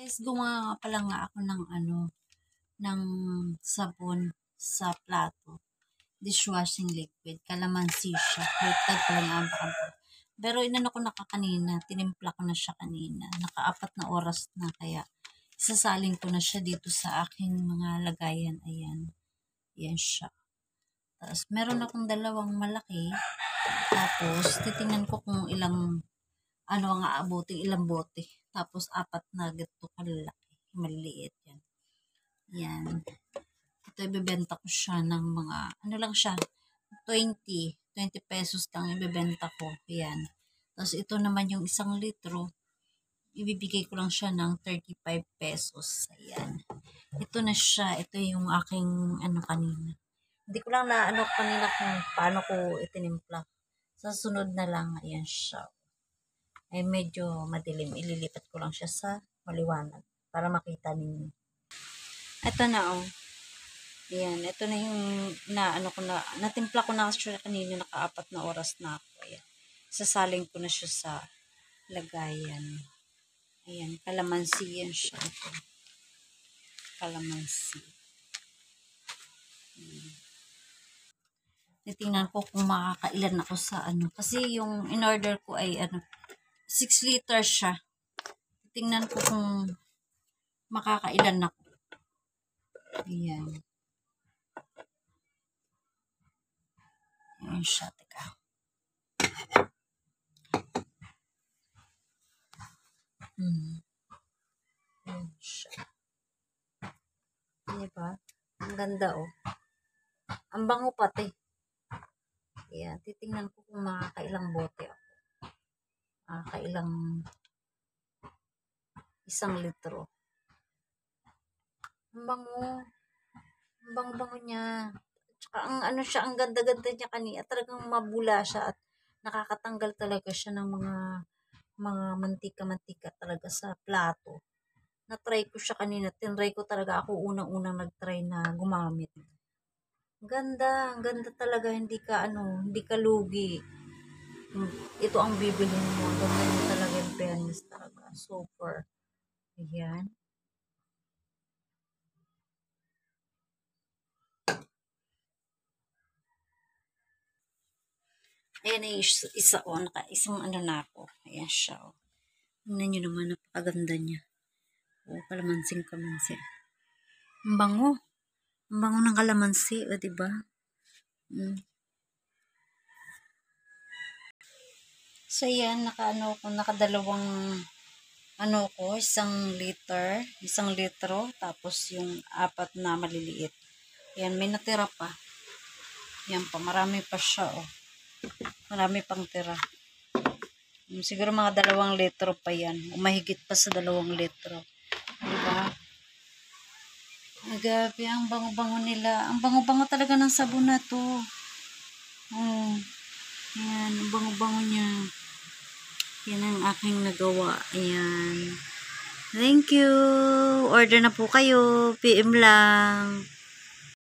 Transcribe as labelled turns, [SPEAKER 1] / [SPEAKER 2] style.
[SPEAKER 1] Guys, gumawa nga pala nga ako ng ng sabon sa plato. Dishwashing liquid. Kalamansi siya. Wait, pala nga ang Pero inano ko na kanina. Tinimpla ko na siya kanina. Naka-4 na oras na kaya isasalin ko na siya dito sa aking mga lagayan. Ayan. Ayan siya. Tapos meron akong 2 malaki. Tapos titingnan ko kung ilang ang aabutin, ilang bote. Tapos 4 na ganito kalalaki. Maliliit yan. Yan. Ito ibebenta ko siya ng mga, lang siya, 20 pesos lang ibebenta ko. Yan. Tapos ito naman yung 1 litro. Ibibigay ko lang siya ng 35 pesos. Ayan. Ito na siya. Ito yung aking kanina. Hindi ko lang na kanina kung paano ko itinimpla. Sa sunod na lang, ayan siya. Ay medyo madilim. Ililipat ko lang siya sa maliwanag para makita ninyo. Ito na Ayan, ito na yung natimpla ko na siya kanina, naka-4 na oras na ako. Ayan. Sasaling ko na siya sa lagayan. Ayan, kalamansi yan siya. Ito. Kalamansi. Titingnan ko kung makakailan ako sa Kasi yung in-order ko ay 6 liters siya. Tingnan ko kung makakailan ako. Ayan. Ayan siya. Teka. Ayan siya. Diba? Ang ganda Ang bango pati. Ayan. Titingnan ko kung makakailang bote ako. Makakailang 1 litro. Ang bango. Ang bango-bango niya. Tsaka ang ganda-ganda niya kanina. Talagang mabula siya at nakakatanggal talaga siya ng mga mantika-mantika talaga sa plato. Na-try ko siya kanina. Tinry ko talaga ako unang-unang nag-try na gumamit. Ang ganda talaga. Hindi ka lugi. Ito ang bibilhin mo. Ang ganda niya talaga yung fairness talaga. Super. Ayan. Ayan na yung isa isang na ako. Ayan siya Tingnan nyo naman, napakaganda niya. Kalamansi. Ang bango. Ang bango ng kalamansi, diba? So yan, nakadalawang 1 liter, 1 litro, tapos yung 4 na maliliit. Yan, may natira pa. Yan pa, marami pa siya Marami pang tira. Siguro mga 2 litro pa yan. Mahigit pa sa 2 litro. Diba? Agabi, ang bango-bango nila. Ang bango-bango talaga ng sabon na to. Yan, ang bango-bango niya. Yan ang aking nagawa. Ayan. Thank you. Order na po kayo. PM lang.